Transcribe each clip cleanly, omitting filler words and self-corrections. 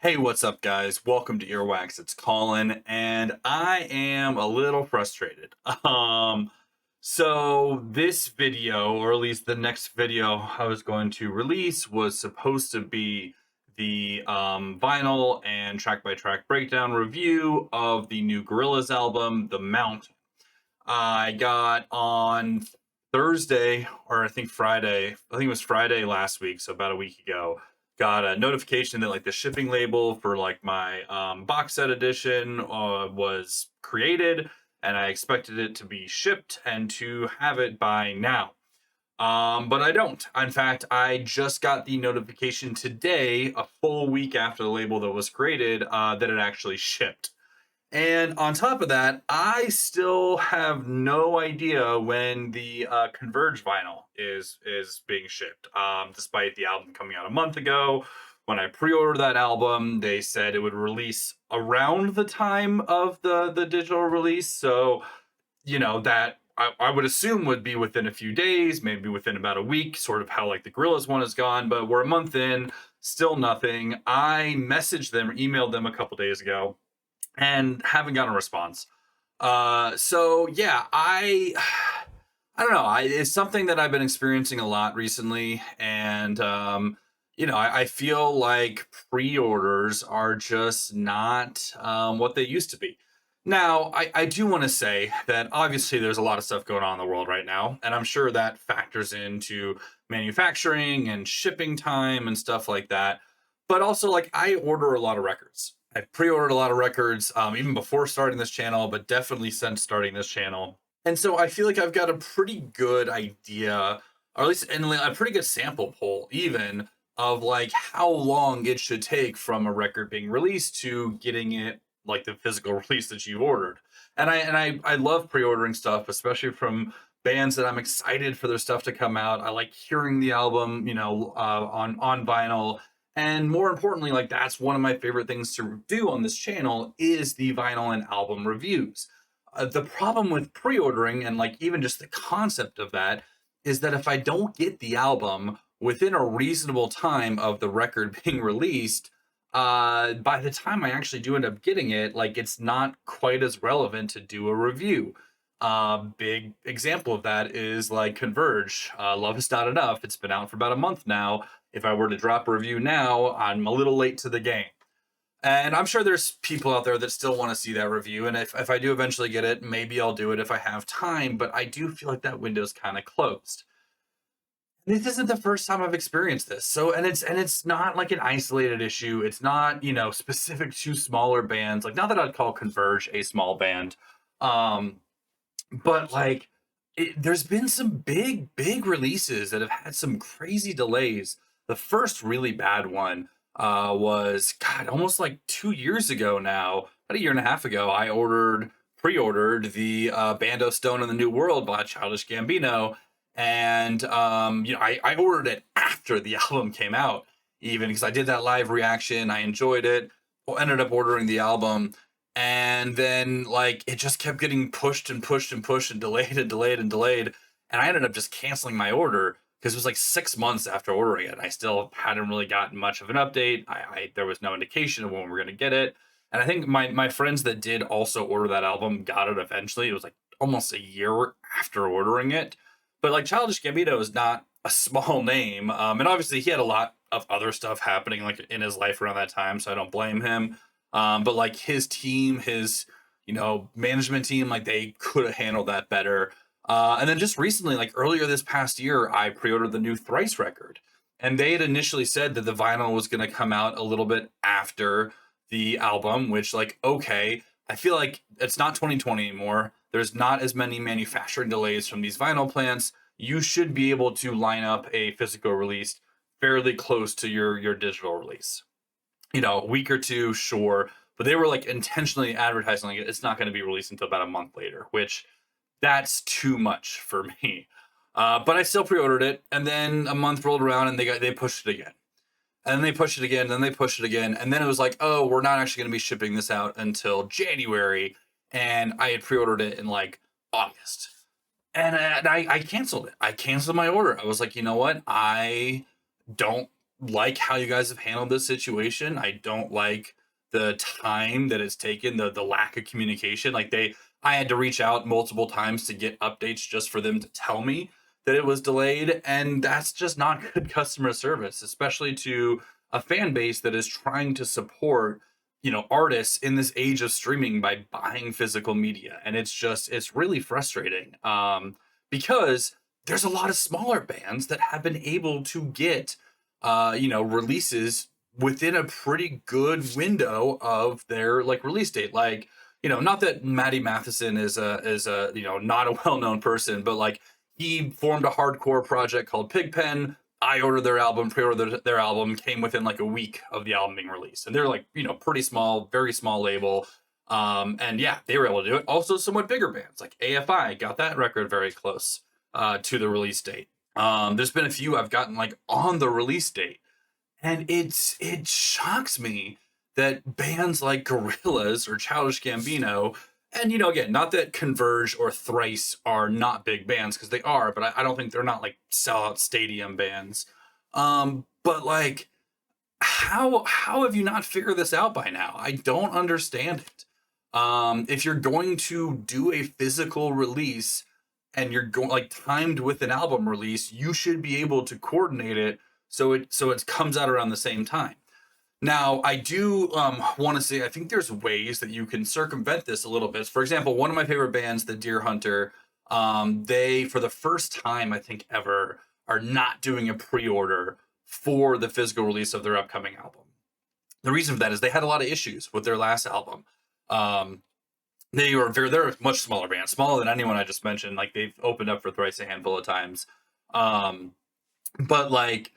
Hey, what's up, guys? Welcome to Earwax. It's Colin, and I am a little frustrated. So this video, or at least the next video I was going to release, was supposed to be the vinyl and track-by-track breakdown review of the new Gorillaz album, The Mount. I got on Thursday, or I think Friday. I think it was Friday last week, so about a week ago. Got a notification that like the shipping label for like my box set edition was created, and I expected it to be shipped and to have it by now. But I don't. In fact, I just got the notification today, a full week after the label that was created, that it actually shipped. And on top of that, I still have no idea when the Converge vinyl is being shipped. Despite the album coming out a month ago, when I pre-ordered that album, they said it would release around the time of the digital release. So that I would assume would be within a few days, maybe within about a week, sort of how like the Gorillaz one is gone. But we're a month in, still nothing. I messaged them, or emailed them a couple days ago and haven't gotten a response. So yeah, I don't know. It's something that I've been experiencing a lot recently, and I feel like pre-orders are just not what they used to be. Now, I do want to say that obviously there's a lot of stuff going on in the world right now, and I'm sure that factors into manufacturing and shipping time and stuff like that. But also, like, I order a lot of records. I pre-ordered a lot of records even before starting this channel, but definitely since starting this channel. And so I feel like I've got a pretty good idea, or at least a pretty good sample pool, even of like how long it should take from a record being released to getting it like the physical release that you've ordered. And I love pre-ordering stuff, especially from bands that I'm excited for their stuff to come out. I like hearing the album, on vinyl, and more importantly, like that's one of my favorite things to do on this channel is the vinyl and album reviews. The problem with pre-ordering and like even just the concept of that is that if I don't get the album within a reasonable time of the record being released, by the time I actually do end up getting it, like it's not quite as relevant to do a review. Big example of that is like Converge. Love is Not Enough. It's been out for about a month now. If I were to drop a review now, I'm a little late to the game. And I'm sure there's people out there that still want to see that review. And if I do eventually get it, maybe I'll do it if I have time. But I do feel like that window's kind of closed. This isn't the first time I've experienced this. So and it's not like an isolated issue. It's not, specific to smaller bands. Like not that I'd call Converge a small band. Um, but like there's been some big releases that have had some crazy delays. The first really bad one was God, almost like 2 years ago now, about a year and a half ago. I pre-ordered the Bando Stone in the New World by Childish Gambino, and I ordered it after the album came out, even because I did that live reaction. I enjoyed it. Ended up ordering the album, and then like it just kept getting pushed and pushed and pushed and delayed and delayed and delayed, and I ended up just canceling my order because it was like 6 months after ordering it. I still hadn't really gotten much of an update. There was no indication of when we were going to get it, and I think my friends that did also order that album got it eventually. It was like almost a year after ordering it. But like Childish Gambino is not a small name, and obviously he had a lot of other stuff happening like in his life around that time, so I don't blame him. But like his team, his management team, like they could have handled that better. And then just recently, like earlier this past year, I pre-ordered the new Thrice record, and they had initially said that the vinyl was going to come out a little bit after the album, which like okay, I feel like it's not 2020 anymore. There's not as many manufacturing delays from these vinyl plants. You should be able to line up a physical release fairly close to your digital release. A week or two, sure, but they were like intentionally advertising like it's not going to be released until about a month later, which that's too much for me. But I still pre-ordered it, and then a month rolled around, and they pushed it again, and then they pushed it again, and then they pushed it again, and then it was like, oh, we're not actually going to be shipping this out until January, and I had pre-ordered it in like August, and I canceled it. I canceled my order. I was like, you know what, I don't like how you guys have handled this situation. I don't like the time that it's taken, the lack of communication. Like I had to reach out multiple times to get updates just for them to tell me that it was delayed, and that's just not good customer service, especially to a fan base that is trying to support, artists in this age of streaming by buying physical media. And it's really frustrating, because there's a lot of smaller bands that have been able to get releases within a pretty good window of their like release date. Like, not that Maddie Matheson is a not a well-known person, but like he formed a hardcore project called Pigpen. I ordered their album, pre-ordered their album, came within like a week of the album being released. And they're like, pretty small, very small label. And yeah, they were able to do it. Also, somewhat bigger bands like AFI got that record very close to the release date. There's been a few I've gotten like on the release date, and it shocks me that bands like Gorillaz or Childish Gambino, and again, not that Converge or Thrice are not big bands, because they are, but I don't think they're not like sellout stadium bands. But like, how have you not figured this out by now? I don't understand it. If you're going to do a physical release and you're going like timed with an album release, you should be able to coordinate it so it comes out around the same time. Now, I do want to say I think there's ways that you can circumvent this a little bit. For example, one of my favorite bands, the Deer Hunter, they for the first time I think ever are not doing a pre-order for the physical release of their upcoming album. The reason for that is they had a lot of issues with their last album. They're a much smaller band, smaller than anyone I just mentioned. Like they've opened up for Thrice a handful of times. But like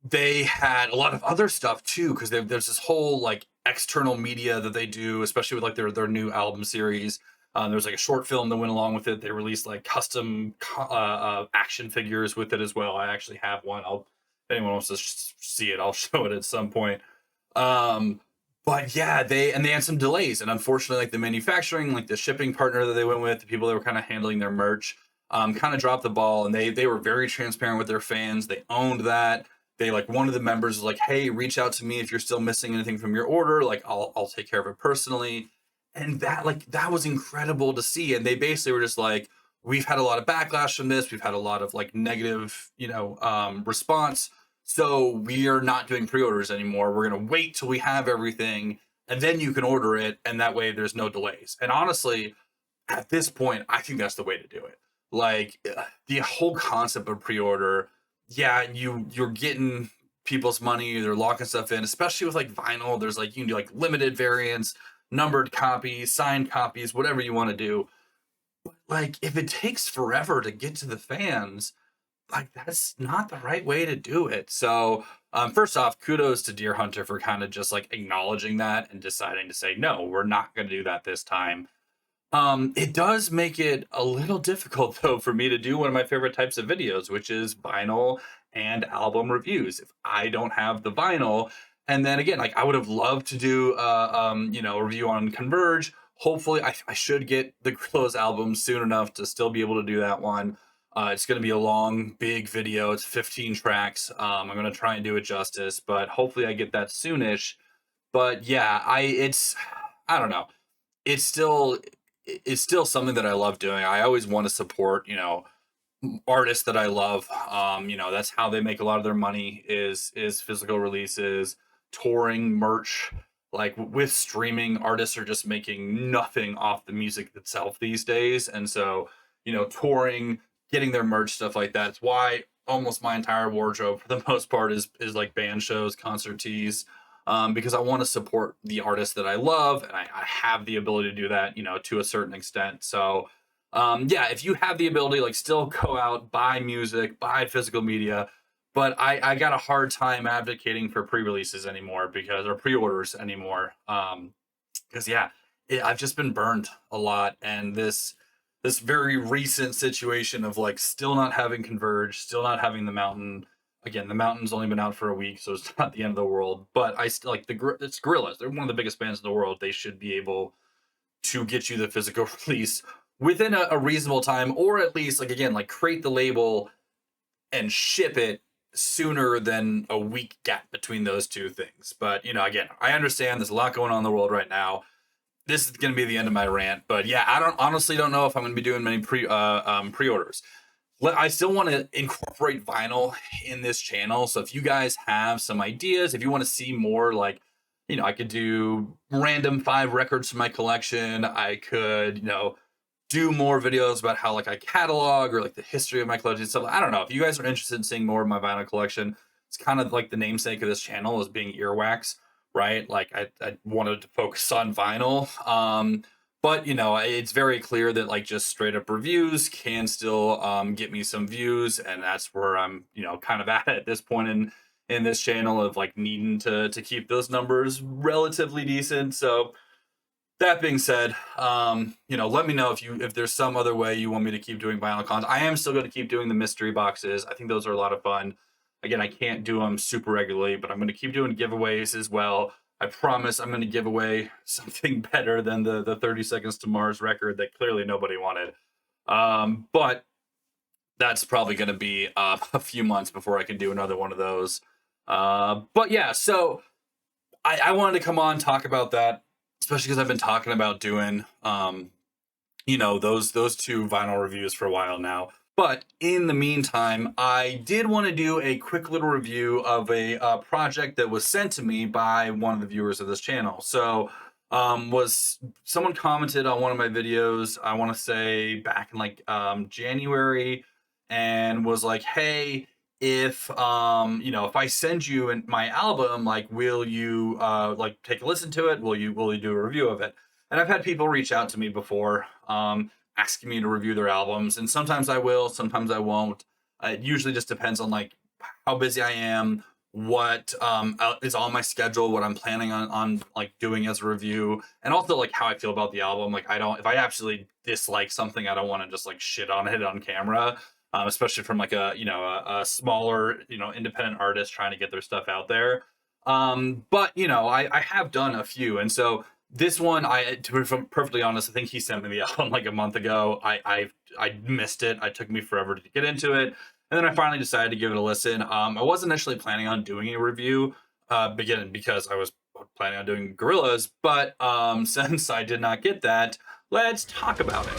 they had a lot of other stuff too, because there's this whole like external media that they do, especially with like their new album series. There's like a short film that went along with it. They released like custom action figures with it as well. I actually have one. If anyone wants to see it, I'll show it at some point. But yeah, they had some delays, and unfortunately, like the manufacturing, like the shipping partner that they went with, the people that were kind of handling their merch, kind of dropped the ball, and they were very transparent with their fans. They owned that. They like one of the members was like, "Hey, reach out to me if you're still missing anything from your order. Like I'll take care of it personally." And that was incredible to see. And they basically were just like, "We've had a lot of backlash from this. We've had a lot of like negative, response. So we are not doing pre-orders anymore. We're gonna wait till we have everything, and then you can order it, and that way there's no delays." And honestly, at this point, I think that's the way to do it. Like the whole concept of pre-order, yeah, you're getting people's money, they're locking stuff in, especially with like vinyl. There's like you can do like limited variants, numbered copies, signed copies, whatever you want to do. But like if it takes forever to get to the fans, like that's not the right way to do it. So first off, kudos to Deer Hunter for kind of just like acknowledging that and deciding to say, no, we're not going to do that this time. It does make it a little difficult though for me to do one of my favorite types of videos, which is vinyl and album reviews. If I don't have the vinyl, and then again, like I would have loved to do a review on Converge. Hopefully I should get the Gorillaz album soon enough to still be able to do that one. It's going to be a long, big video. It's 15 tracks. I'm going to try and do it justice, but hopefully I get that soonish. But yeah, I don't know. It's still it's still something that I love doing. I always want to support, artists that I love. That's how they make a lot of their money is physical releases, touring, merch. Like with streaming, artists are just making nothing off the music itself these days. And so, touring, getting their merch, stuff like that. It's why almost my entire wardrobe for the most part is like band shows, concert tees, because I want to support the artists that I love, and I have the ability to do that, to a certain extent. So yeah, if you have the ability, like still go out, buy music, buy physical media. But I got a hard time advocating for pre-releases anymore or pre-orders anymore. Because yeah, I've just been burned a lot. And this very recent situation of like still not having Converge, still not having the Mountain. Again, the Mountain's only been out for a week, so it's not the end of the world. But I still like it's Gorillaz. They're one of the biggest bands in the world. They should be able to get you the physical release within a reasonable time, or at least like again, like create the label and ship it sooner than a week gap between those two things. But, you know, again, I understand there's a lot going on in the world right now. This is going to be the end of my rant, but yeah, I honestly don't know if I'm going to be doing many pre-orders. I still want to incorporate vinyl in this channel. So if you guys have some ideas, if you want to see more, like, you know, I could do random 5 records from my collection. I could, you know, do more videos about how like I catalog or like the history of my collection and stuff. I don't know. If you guys are interested in seeing more of my vinyl collection, it's kind of like the namesake of this channel is being earwax, right? Like I wanted to focus on vinyl. But you know, it's very clear that like just straight up reviews can still get me some views, and that's where I'm, you know, kind of at this point in this channel of like needing to keep those numbers relatively decent. So that being said, you know, let me know if there's some other way you want me to keep doing vinyl content. I am still going to keep doing the mystery boxes. I think those are a lot of fun. Again, I can't do them super regularly, but I'm going to keep doing giveaways as well. I promise I'm going to give away something better than the 30 Seconds to Mars record that clearly nobody wanted. But that's probably going to be a few months before I can do another one of those. But yeah, so I wanted to come on and talk about that, especially because I've been talking about doing, you know, those 2 vinyl reviews for a while now. But in the meantime, I did want to do a quick little review of a project that was sent to me by one of the viewers of this channel. So, was someone commented on one of my videos, I want to say back in like January, and was like, hey, if you know, if I send you my album, like, will you like take a listen to it? Will you do a review of it? And I've had people reach out to me before, asking me to review their albums, and sometimes I will, sometimes I won't. It usually just depends on like how busy I am, what is on my schedule, what I'm planning on like doing as a review, and also like how I feel about the album. Like, if I absolutely dislike something, I don't want to just like shit on it on camera. Especially from like a, you know, a smaller, you know, independent artist trying to get their stuff out there. But you know, I have done a few, and so this one, to be perfectly honest, I think he sent me the album like a month ago. I missed it. It took me forever to get into it, and then I finally decided to give it a listen. I wasn't initially planning on doing a review, beginning because I was planning on doing Gorillas, but since I did not get that, let's talk about it.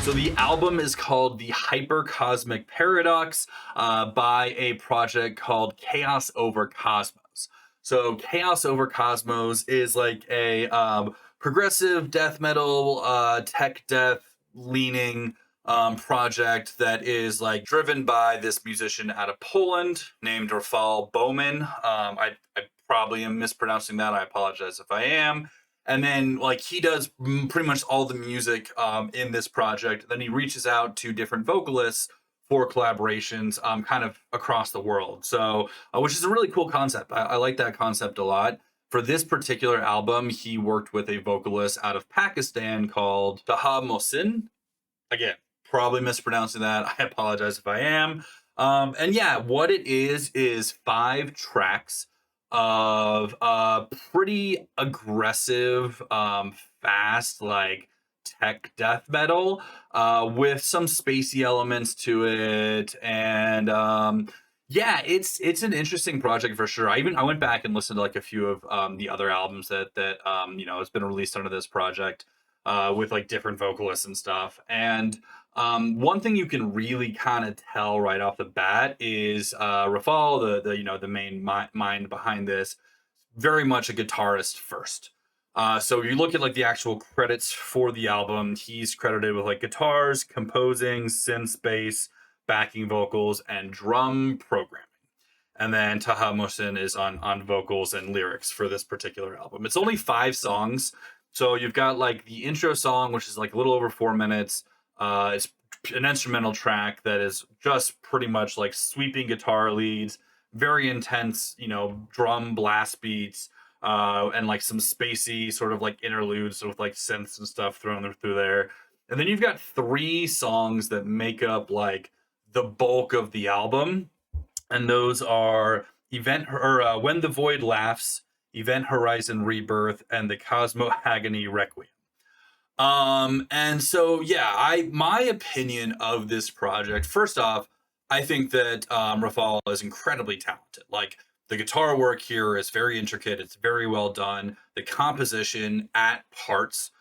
So the album is called the Hypercosmic Paradox by a project called Chaos Over Cosmos. So Chaos Over Cosmos is like a progressive death metal, tech death leaning project that is like driven by this musician out of Poland named Rafał Bowman. I probably am mispronouncing that. I apologize if I am. And then like he does pretty much all the music in this project. Then he reaches out to different vocalists for collaborations kind of across the world. So which is a really cool concept. I like that concept a lot. For this particular album, he worked with a vocalist out of Pakistan called Taha Mohsin. Again, probably mispronouncing that. I apologize if I am. And yeah, what it is 5 tracks of pretty aggressive, fast, like tech death metal, with some spacey elements to it. And yeah, it's an interesting project for sure. I went back and listened to like a few of the other albums that you know, has been released under this project, with like different vocalists and stuff. And one thing you can really kind of tell right off the bat is Rafał, the you know, the main mind behind this, very much a guitarist first. So you look at like the actual credits for the album, he's credited with like guitars, composing, synth, bass, backing vocals, and drum programming. And then Taha Mohsin is on vocals and lyrics for this particular album. It's only 5 songs. So you've got like the intro song, which is like a little over 4 minutes. It's an instrumental track that is just pretty much like sweeping guitar leads, very intense, you know, drum blast beats, and like some spacey sort of like interludes with like synths and stuff thrown through there. And then you've got 3 songs that make up like the bulk of the album, and those are When the Void Laughs, Event Horizon Rebirth, and the Cosmo Agony Requiem. And so yeah, my opinion of this project, first off, I think that Rafal is incredibly talented. Like the guitar work here is very intricate, it's very well done. The composition at parts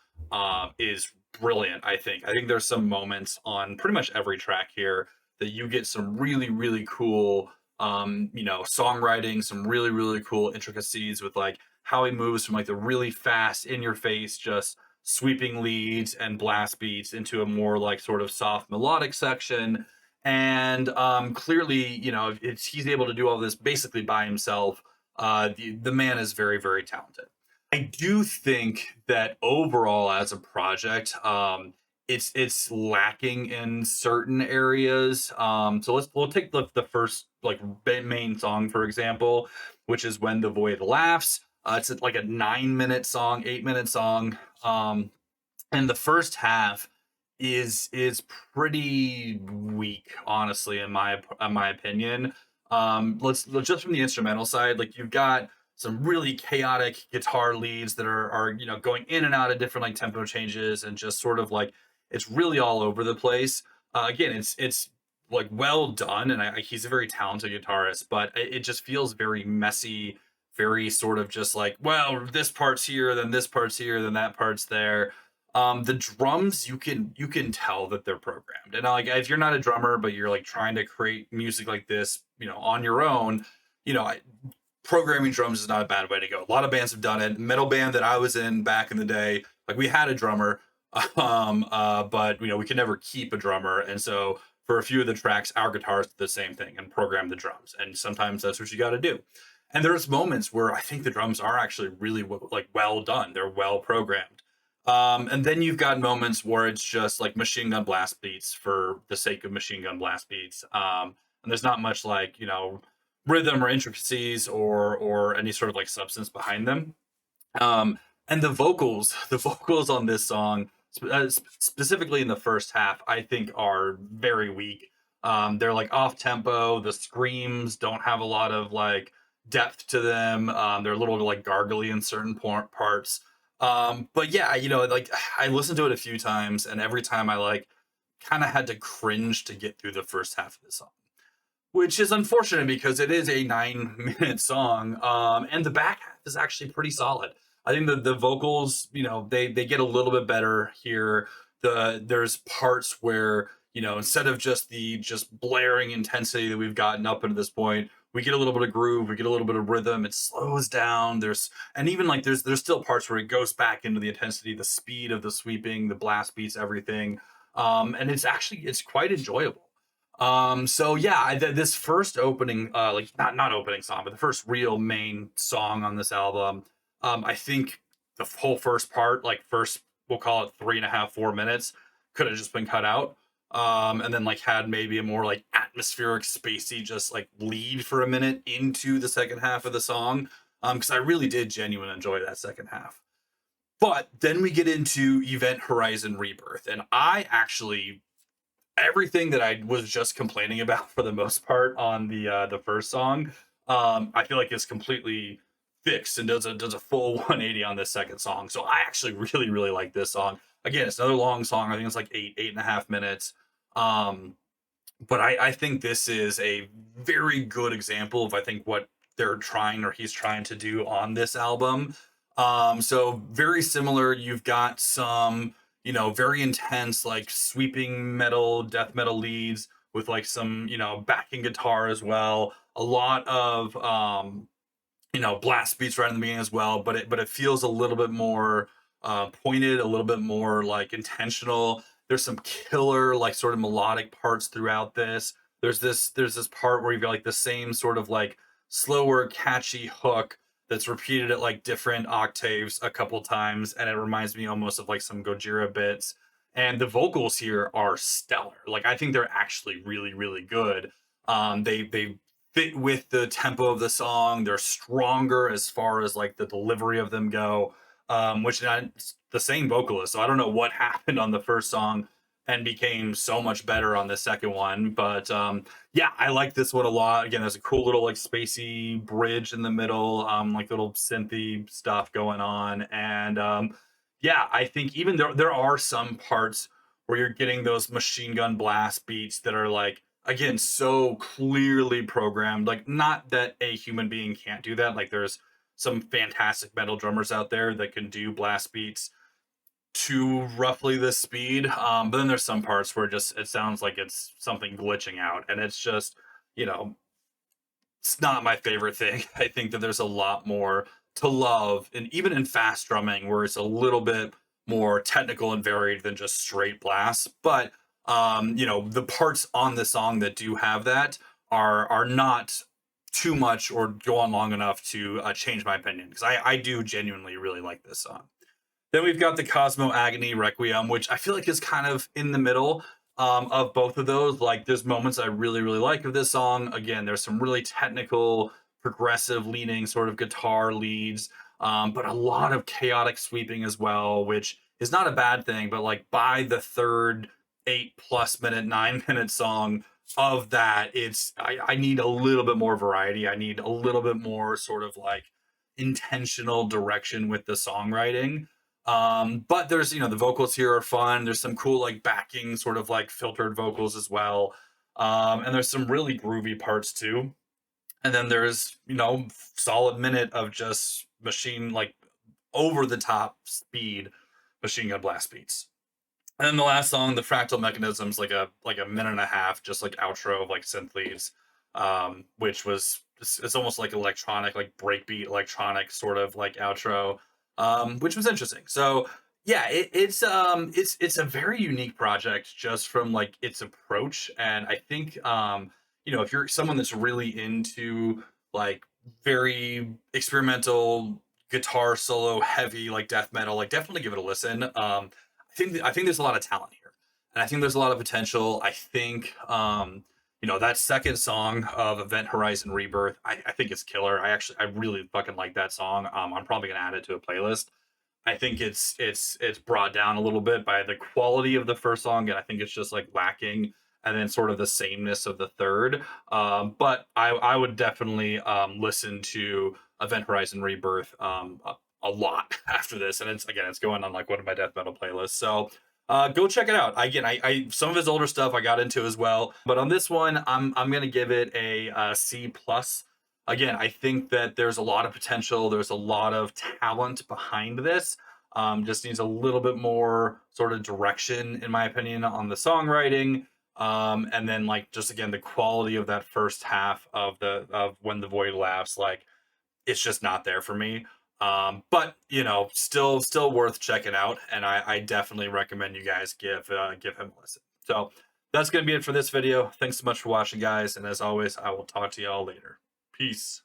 is brilliant, I think. I think there's some moments on pretty much every track here that you get some really, really cool songwriting, some really, really cool intricacies with like how he moves from like the really fast in your face, just sweeping leads and blast beats into a more like sort of soft melodic section. And clearly, he's able to do all this basically by himself. The man is very, very talented. I do think that overall, as a project, it's lacking in certain areas. So we'll take the first like main song for example, which is When the Void Laughs. It's like a 9-minute song, 8-minute song, and the first half is pretty weak, honestly, in my opinion. Let's just from the instrumental side, like you've got some really chaotic guitar leads that are going in and out of different like tempo changes and just sort of like it's really all over the place. Again, it's like well done, and he's a very talented guitarist, but it just feels very messy, very sort of just like, well, this part's here, then this part's here, then that part's there. The drums, you can tell that they're programmed, and like if you're not a drummer but you're like trying to create music like this on your own, you know I, programming drums is not a bad way to go. A lot of bands have done it. Metal band that I was in back in the day, like we had a drummer, but we could never keep a drummer, and so for a few of the tracks, our guitarists did the same thing and programmed the drums, and sometimes that's what you got to do. And there's moments where I think the drums are actually really like well done. They're well programmed. And then you've got moments where it's just like machine gun blast beats for the sake of machine gun blast beats. And there's not much like, rhythm or intricacies or any sort of like substance behind them. And the vocals on this song, specifically in the first half, I think are very weak. They're like off tempo. The screams don't have a lot of like depth to them. They're a little like gargly in certain parts. But yeah, like I listened to it a few times, and every time I like kind of had to cringe to get through the first half of the song, which is unfortunate because it is a 9-minute song. And the back half is actually pretty solid. I think the vocals, they get a little bit better here. There's parts where, instead of just blaring intensity that we've gotten up into this point, we get a little bit of groove, we get a little bit of rhythm, it slows down. And even like there's still parts where it goes back into the intensity, the speed of the sweeping, the blast beats, everything. And it's quite enjoyable. So yeah, this first opening, like not opening song, but the first real main song on this album, I think the whole first part, like first we'll call it 3.5, 4 minutes, could have just been cut out. And then like had maybe a more like atmospheric, spacey, just like lead for a minute into the second half of the song. Because I really did genuinely enjoy that second half. But then we get into Event Horizon Rebirth, and I actually everything that I was just complaining about for the most part on the first song, I feel like is completely fixed and does a full 180 on this second song. So I actually really really like this song. Again, it's another long song. I think it's like 8.5 minutes. Um, but I think this is a very good example of I think what they're trying or he's trying to do on this album. So very similar. You've got some very intense, like sweeping metal, death metal leads with like some, backing guitar as well. A lot of blast beats right in the beginning as well, but it feels a little bit more pointed, a little bit more like intentional. There's some killer, like sort of melodic parts throughout this. There's this part where you've got like the same sort of like slower, catchy hook that's repeated at like different octaves a couple times, and it reminds me almost of like some Gojira bits. And the vocals here are stellar. Like I think they're actually really, really good. They fit with the tempo of the song. They're stronger as far as like the delivery of them go. Which it's the same vocalist, so I don't know what happened on the first song and became so much better on the second one. But yeah, I like this one a lot. Again, there's a cool little like spacey bridge in the middle, like little synthy stuff going on, and yeah, I think even there are some parts where you're getting those machine gun blast beats that are like, again, so clearly programmed. Like, not that a human being can't do that. Like, there's some fantastic metal drummers out there that can do blast beats to roughly this speed. But then there's some parts where just it sounds like it's something glitching out, and it's just, you know, it's not my favorite thing. I think that there's a lot more to love, and even in fast drumming, where it's a little bit more technical and varied than just straight blasts. But you know, the parts on the song that do have that are not too much or go on long enough to change my opinion, because I do genuinely really like this song. Then we've got the Cosmo Agony Requiem, which I feel like is kind of in the middle of both of those. Like, there's moments I really, really like of this song. Again, there's some really technical, progressive leaning sort of guitar leads, but a lot of chaotic sweeping as well, which is not a bad thing. But like by the third 8+ minute, 9 minute song of that, I need a little bit more variety. I need a little bit more sort of like intentional direction with the songwriting. But there's, you know, the vocals here are fun. There's some cool like backing sort of like filtered vocals as well. And there's some really groovy parts too. And then there's, you know, solid minute of just machine, like over the top speed machine gun blast beats. And then the last song, the Fractal Mechanisms, like a minute and a half, just like outro of like synth leads, which was it's almost like electronic, like breakbeat electronic sort of like outro, which was interesting. So yeah, it's a very unique project just from like its approach, and I think you know, if you're someone that's really into like very experimental guitar solo heavy like death metal, like definitely give it a listen. I think there's a lot of talent here, and I think there's a lot of potential. I think you know, that second song of Event Horizon Rebirth, I think it's killer. I really fucking like that song. I'm probably gonna add it to a playlist. I think it's brought down a little bit by the quality of the first song, and I think it's just like lacking, and then sort of the sameness of the third. But I would definitely listen to Event Horizon Rebirth a lot after this, and it's going on like one of my death metal playlists. So go check it out. Again, I some of his older stuff I got into as well, but on this one, I'm gonna give it a, C plus. Again, I think that there's a lot of potential. There's a lot of talent behind this. Just needs a little bit more sort of direction, in my opinion, on the songwriting. And then like just again the quality of that first half of the of When the Void Laughs, like it's just not there for me. But you know, still worth checking out, and I definitely recommend you guys give him a listen. So that's gonna be it for this video. Thanks so much for watching, guys, and as always, I will talk to y'all later. Peace.